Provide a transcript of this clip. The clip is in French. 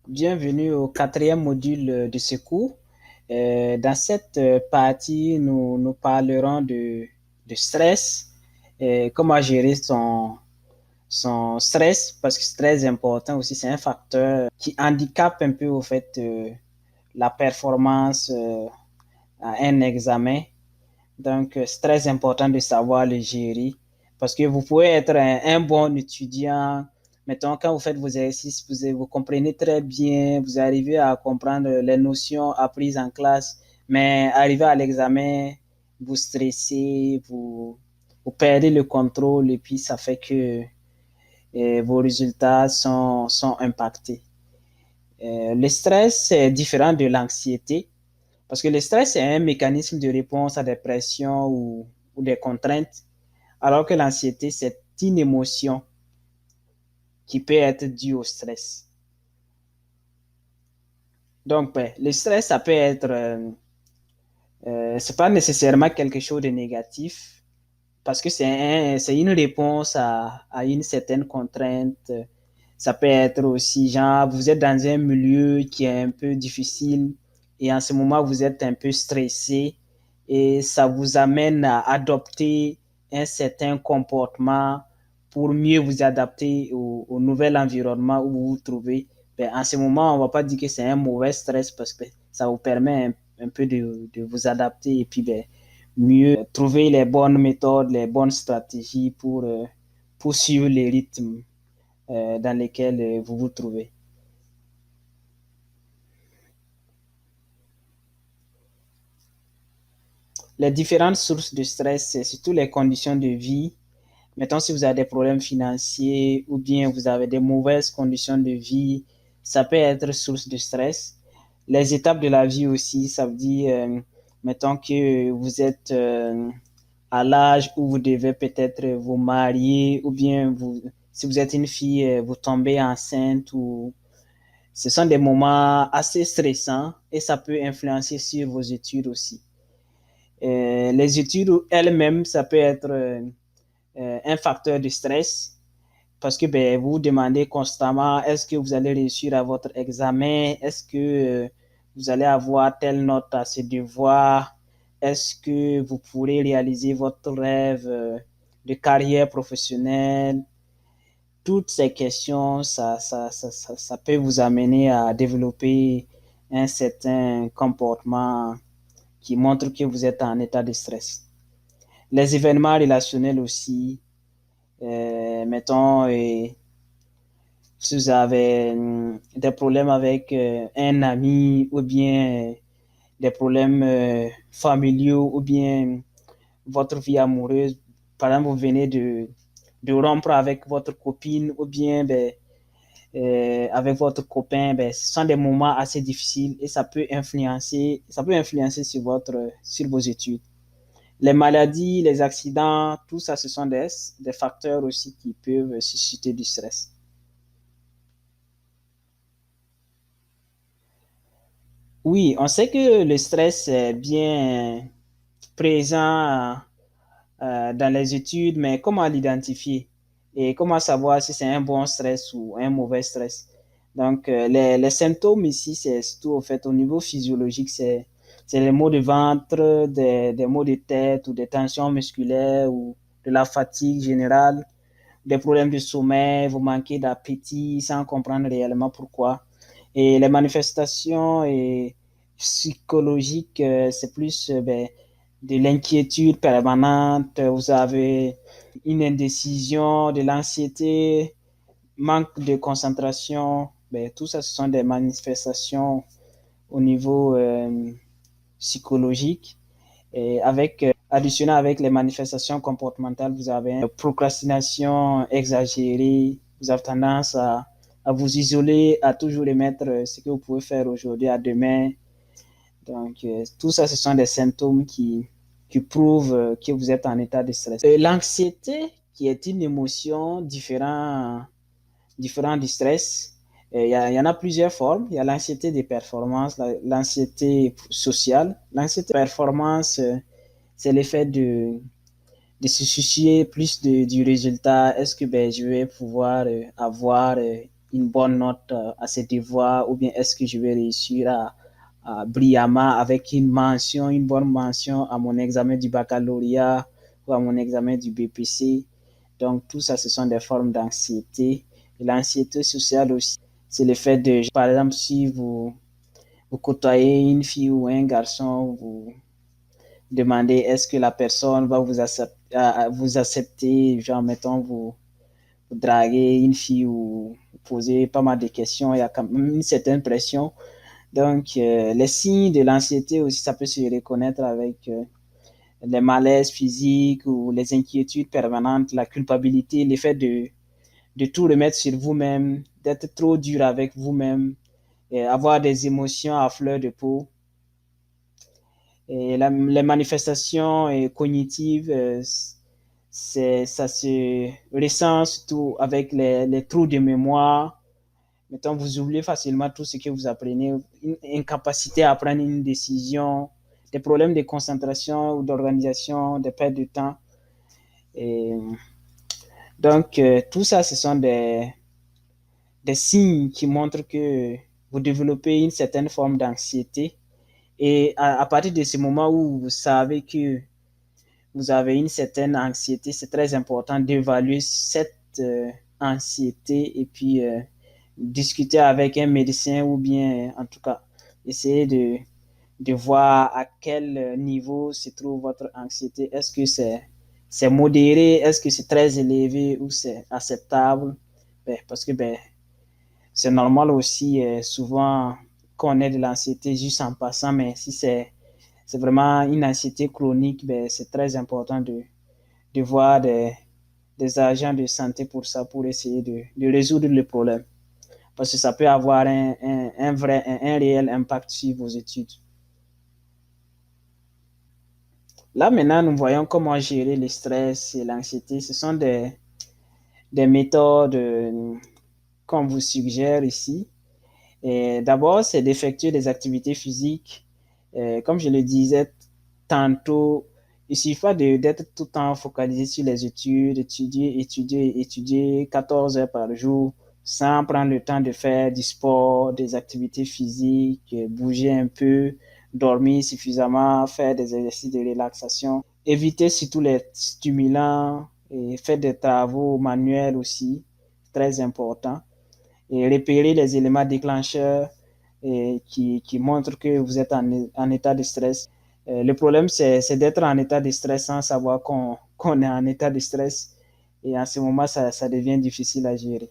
Bienvenue au quatrième module de ce cours. Dans cette partie, nous parlerons de stress, comment gérer son stress, parce que c'est très important aussi, c'est un facteur qui handicape un peu au fait la performance à un examen. Donc, c'est très important de savoir le gérer parce que vous pouvez être un bon étudiant. Mettons, quand vous faites vos exercices, vous comprenez très bien, vous arrivez à comprendre les notions apprises en classe, mais arrivé à l'examen, vous stressez, vous perdez le contrôle et puis ça fait que vos résultats sont impactés. Le stress est différent de l'anxiété. Parce que le stress, c'est un mécanisme de réponse à des pressions ou des contraintes, alors que l'anxiété, c'est une émotion qui peut être due au stress. Donc, ben, le stress, ça peut être, c'est pas nécessairement quelque chose de négatif, parce que c'est une réponse à une certaine contrainte. Ça peut être aussi, genre, vous êtes dans un milieu qui est un peu difficile et en ce moment, vous êtes un peu stressé et ça vous amène à adopter un certain comportement pour mieux vous adapter au nouvel environnement où vous vous trouvez. Ben, en ce moment, on ne va pas dire que c'est un mauvais stress parce que ça vous permet un peu de vous adapter et puis ben, mieux trouver les bonnes méthodes, les bonnes stratégies pour suivre les rythmes dans lesquels vous vous trouvez. Les différentes sources de stress, c'est surtout les conditions de vie. Mettons, si vous avez des problèmes financiers ou bien vous avez des mauvaises conditions de vie, ça peut être source de stress. Les étapes de la vie aussi, ça veut dire, mettons que vous êtes à l'âge où vous devez peut-être vous marier ou bien si vous êtes une fille, vous tombez enceinte ou ce sont des moments assez stressants et ça peut influencer sur vos études aussi. Les études elles-mêmes, ça peut être un facteur de stress parce que ben, vous vous demandez constamment est-ce que vous allez réussir à votre examen, est-ce que vous allez avoir telle note à ce devoir, est-ce que vous pourrez réaliser votre rêve de carrière professionnelle. Toutes ces questions, ça peut vous amener à développer un certain comportement qui montre que vous êtes en état de stress. Les événements relationnels aussi, mettons, si vous avez des problèmes avec un ami ou bien des problèmes familiaux ou bien votre vie amoureuse, par exemple, vous venez de rompre avec votre copine ou bien ben, avec votre copain, ben, ce sont des moments assez difficiles et ça peut influencer sur vos études. Les maladies, les accidents, tout ça, ce sont des facteurs aussi qui peuvent susciter du stress. Oui, on sait que le stress est bien présent dans les études, mais comment l'identifier et comment savoir si c'est un bon stress ou un mauvais stress. Donc, les symptômes ici, c'est surtout au fait au niveau physiologique, c'est les maux de ventre, des maux de tête ou des tensions musculaires ou de la fatigue générale, des problèmes de sommeil, vous manquez d'appétit sans comprendre réellement pourquoi. Et les manifestations psychologiques, c'est plus ben, de l'inquiétude permanente, vous avez une indécision, de l'anxiété, manque de concentration. Ben, tout ça, ce sont des manifestations au niveau psychologique. Et additionné avec les manifestations comportementales, vous avez une procrastination exagérée, vous avez tendance à vous isoler, à toujours remettre ce que vous pouvez faire aujourd'hui à demain. Donc, tout ça, ce sont des symptômes qui prouvent que vous êtes en état de stress. L'anxiété, qui est une émotion différente du stress, y en a plusieurs formes. Il y a l'anxiété des performances, l'anxiété sociale. L'anxiété des performances, c'est l'effet de se soucier plus du résultat. Est-ce que ben, je vais pouvoir avoir une bonne note à ces devoirs ou bien est-ce que je vais réussir brillamment avec une bonne mention à mon examen du baccalauréat ou à mon examen du BPC. Donc, tout ça, ce sont des formes d'anxiété. Et l'anxiété sociale aussi, c'est le fait de, par exemple, si vous côtoyez une fille ou un garçon, vous demandez est-ce que la personne va vous accepter, genre, mettons, vous draguer une fille ou vous poser pas mal de questions, il y a quand même une certaine pression. Donc, les signes de l'anxiété aussi, ça peut se reconnaître avec les malaises physiques ou les inquiétudes permanentes, la culpabilité, l'effet de tout remettre sur vous-même, d'être trop dur avec vous-même, et avoir des émotions à fleur de peau. Et les manifestations cognitives, ça se ressent surtout avec les trous de mémoire. Mettons, vous oubliez facilement tout ce que vous apprenez, une incapacité à prendre une décision, des problèmes de concentration ou d'organisation, des pertes de temps. Et donc, tout ça, ce sont des signes qui montrent que vous développez une certaine forme d'anxiété. Et à partir de ce moment où vous savez que vous avez une certaine anxiété, c'est très important d'évaluer cette anxiété et puis discuter avec un médecin ou bien en tout cas essayer de voir à quel niveau se trouve votre anxiété. Est-ce que c'est modéré, est-ce que c'est très élevé ou c'est acceptable? Ben, parce que ben, c'est normal aussi souvent qu'on ait de l'anxiété juste en passant, mais si c'est vraiment une anxiété chronique, ben, c'est très important de voir des agents de santé pour ça, pour essayer de résoudre le problème. Parce que ça peut avoir un réel impact sur vos études. Là, maintenant, nous voyons comment gérer le stress et l'anxiété. Ce sont des méthodes qu'on vous suggère ici. D'abord, c'est d'effectuer des activités physiques. Comme je le disais tantôt, il suffit pas d'être tout le temps focalisé sur les études, étudier 14 heures par jour sans prendre le temps de faire du sport, des activités physiques, bouger un peu, dormir suffisamment, faire des exercices de relaxation. Éviter surtout les stimulants et faire des travaux manuels aussi, très important et repérer les éléments déclencheurs qui montrent que vous êtes en état de stress. Le problème, c'est d'être en état de stress sans savoir qu'on est en état de stress. Et en ce moment, ça devient difficile à gérer.